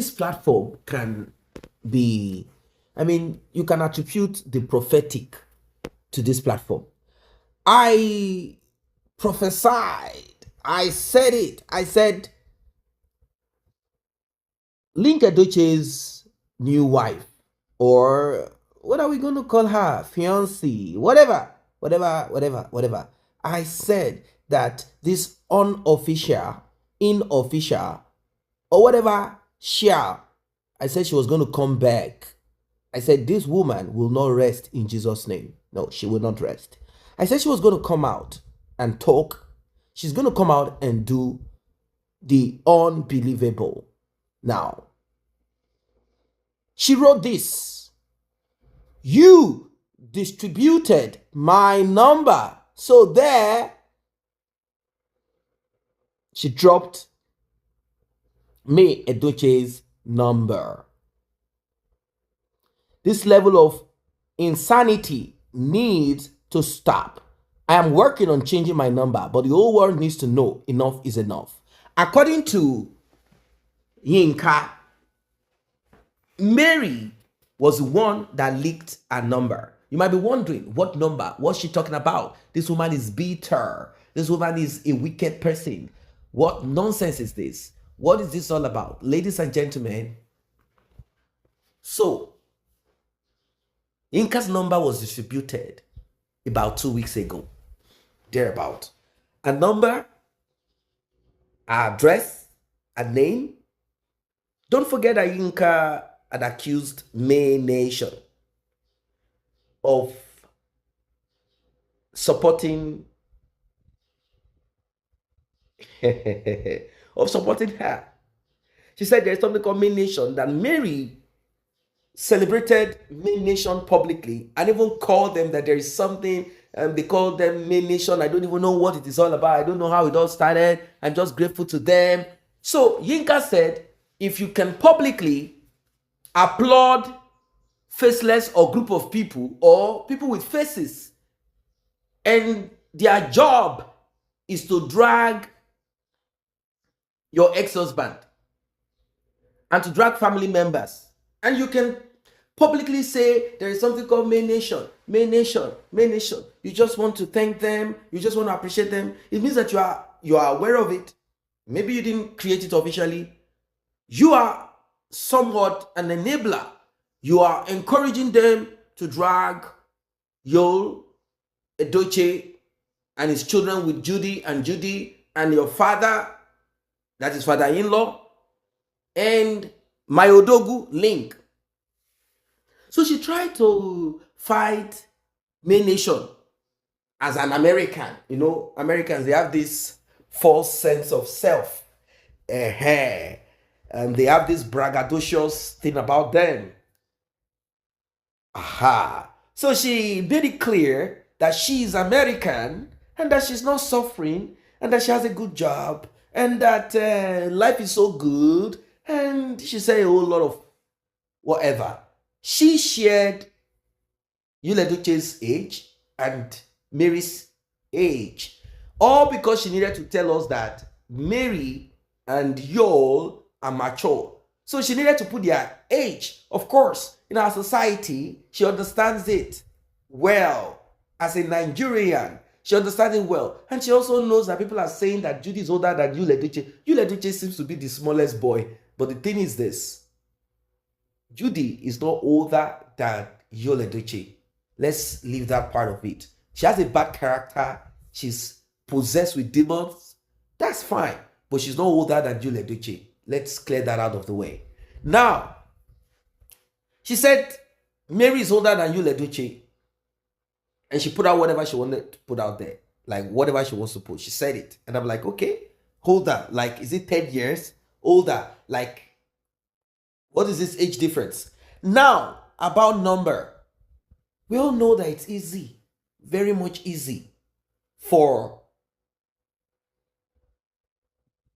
this platform can be, I mean, you can attribute the prophetic to this platform. I prophesied, I said it, I said, Linc Edochie's new wife, or what are we going to call her? Fiancé, whatever. I said that this unofficial, inofficial, or whatever shall, I said she was going to come back. I said this woman will not rest in Jesus' name. No, she will not rest. I said she was going to come out and talk. She's going to come out and do the unbelievable. Now, she wrote this. You distributed my number. So there, she dropped Edochie's number. This level of insanity needs to stop. I am working on changing my number, but the whole world needs to know enough is enough. According to Yinka, Mary was the one that leaked her number. You might be wondering, what number? What's she talking about? This woman is bitter. This woman is a wicked person. What nonsense is this? What is this all about? Ladies and gentlemen, so Yinka's number was distributed about 2 weeks ago, thereabout. A number, an address, a name. Don't forget that Yinka had accused Maynation of supporting her. She said there's something called Maynation, that Mary celebrated Maynation publicly and even called them that there is something, and they called them Maynation. I don't even know what it is all about. I don't know how it all started. I'm just grateful to them. So Yinka said, if you can publicly applaud faceless or group of people or people with faces, and their job is to drag your ex-husband and to drag family members, and you can publicly say there is something called Maynation. You just want to thank them. You just want to appreciate them. It means that you are aware of it. Maybe you didn't create it officially. You are somewhat an enabler. You are encouraging them to drag Edochie and his children with Judy and your father, that is father-in-law, and my Odogu, Linc. So she tried to fight Maynation as an American. You know, Americans, they have this false sense of self. And they have this braggadocious thing about them. Aha. So she made it clear that she is American and that she's not suffering and that she has a good job and that life is so good. And she said a whole lot of whatever. She shared Edochie's age and Mary's age, all because she needed to tell us that Mary and Yol are mature. So she needed to put their age. Of course, in our society, she understands it well. As a Nigerian, she understands it well. And she also knows that people are saying that Judy is older than Edochie. Edochie seems to be the smallest boy. But the thing is this. Judy is not older than Edochie. Let's leave that part of it. She has a bad character. She's possessed with demons. That's fine. But she's not older than Edochie. Let's clear that out of the way. Now, she said Mary is older than Edochie. And she put out whatever she wanted to put out there. Like whatever she wants to put. She said it. And I'm like, okay, hold on. Like, is it 10 years older? Like, what is this age difference? Now, about number. We all know that it's easy. Very much easy for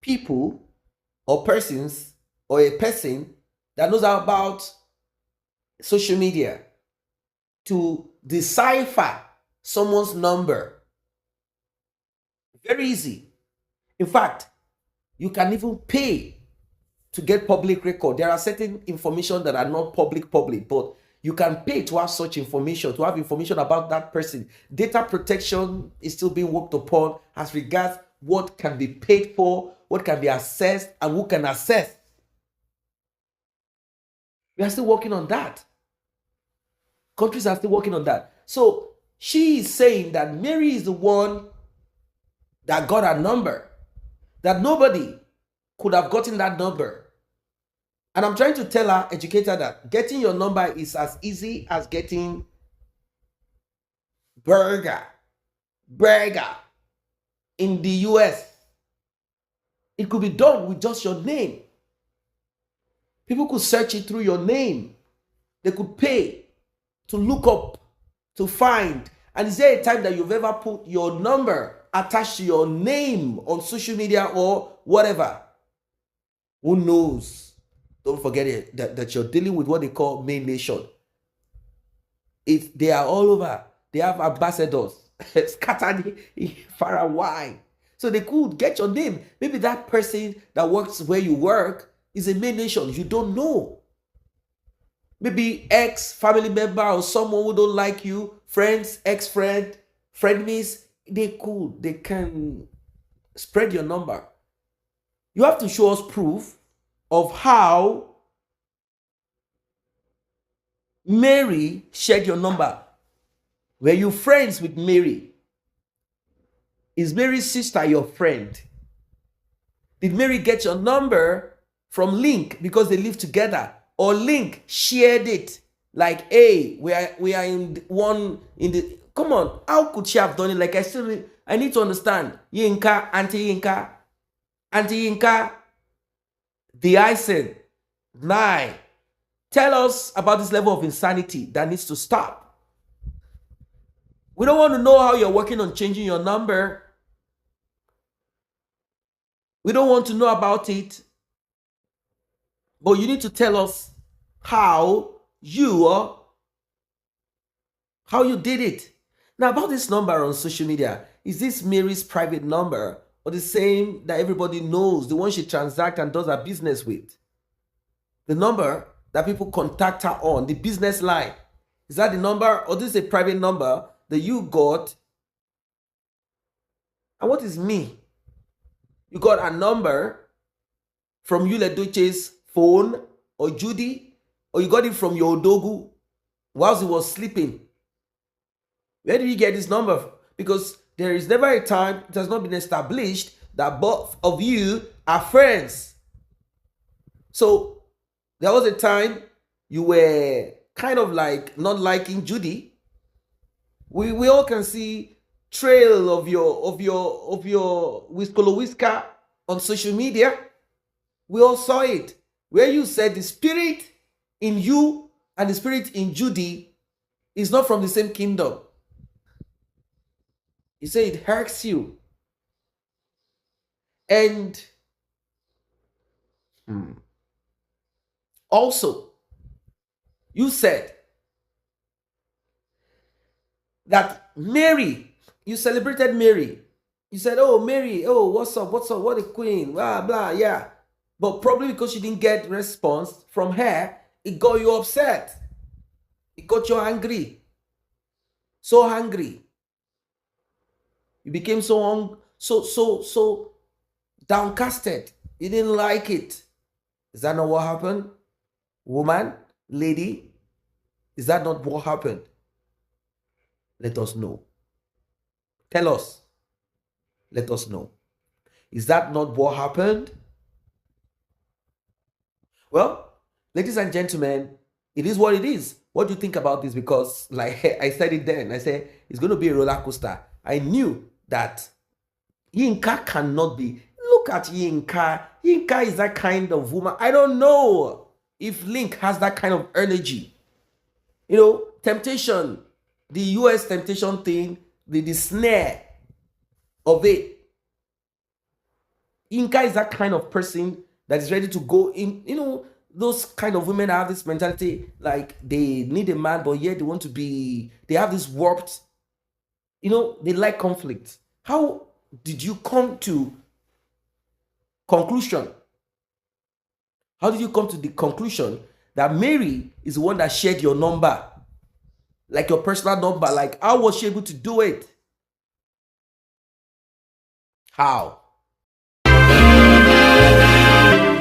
people or persons or a person that knows about social media to decipher someone's number. Very easy. In fact, you can even pay to get public record. There are certain information that are not public, but you can pay to have such information, to have information about that person. Data protection is still being worked upon as regards what can be paid for, what can be assessed, and who can assess. We are still working on that. Countries are still working on that. So she is saying that Mary is the one that got her number, that nobody could have gotten that number. And I'm trying to tell her, educate her, that getting your number is as easy as getting burger in the US. It could be done with just your name. People could search it through your name. They could pay to look up, to find. And is there a time that you've ever put your number attached to your name on social media or whatever? Who knows? Don't forget it, that you're dealing with what they call Maynation. They are all over. They have ambassadors scattered far and wide. So they could get your name. Maybe that person that works where you work is a Maynation. You don't know. Maybe ex-family member or someone who don't like you, friends, ex-friend, frenemies, they can spread your number. You have to show us proof of how Mary shared your number. Were you friends with Mary? Is Mary's sister your friend? Did Mary get your number from Linc because they live together? Or Linc shared it like, hey, we are in one in the. Come on, how could she have done it? Like I need to understand. Yinka, Auntie Yinka, the icing, nine. Tell us about this level of insanity that needs to stop. We don't want to know how you're working on changing your number. We don't want to know about it. But you need to tell us how you did it. Now, about this number on social media, is this Mary's private number or the same that everybody knows, the one she transacts and does her business with? The number that people contact her on, the business line, is that the number, or this is a private number that you got? And what is me? You got a number from Edochie's phone or Judy, or you got it from your Odogu whilst he was sleeping? Where did you get this number? Because there is never a time, it has not been established, that both of you are friends. So there was a time you were kind of like not liking Judy. We all can see trail of your whisker on social media. We all saw it, where you said the spirit in you and the spirit in Judy is not from the same kingdom. You say it hurts you. And also, you said that Mary, you celebrated Mary. You said, oh, Mary, oh, what's up, what a queen, blah, blah, yeah. But probably because you didn't get response from her, it got you upset. It got you angry. So angry. You became so downcasted. You didn't like it. Is that not what happened? Woman, lady, is that not what happened? Let us know. Tell us. Let us know. Is that not what happened? Well, ladies and gentlemen, it is what it is. What do you think about this? Because like I said it then, I said it's going to be a roller coaster. I knew that Yinka cannot be. Look at Yinka. Yinka is that kind of woman. I don't know if Linc has that kind of energy. You know, temptation, the US temptation thing, the snare of it. Yinka is that kind of person that is ready to go in. You know, those kind of women have this mentality, like they need a man, but yet they want to be, they have this warped, you know, they like conflict. How did you come to conclusion How did you come to the conclusion that Mary is the one that shared your number? Like your personal number? Like, how was she able to do it? How?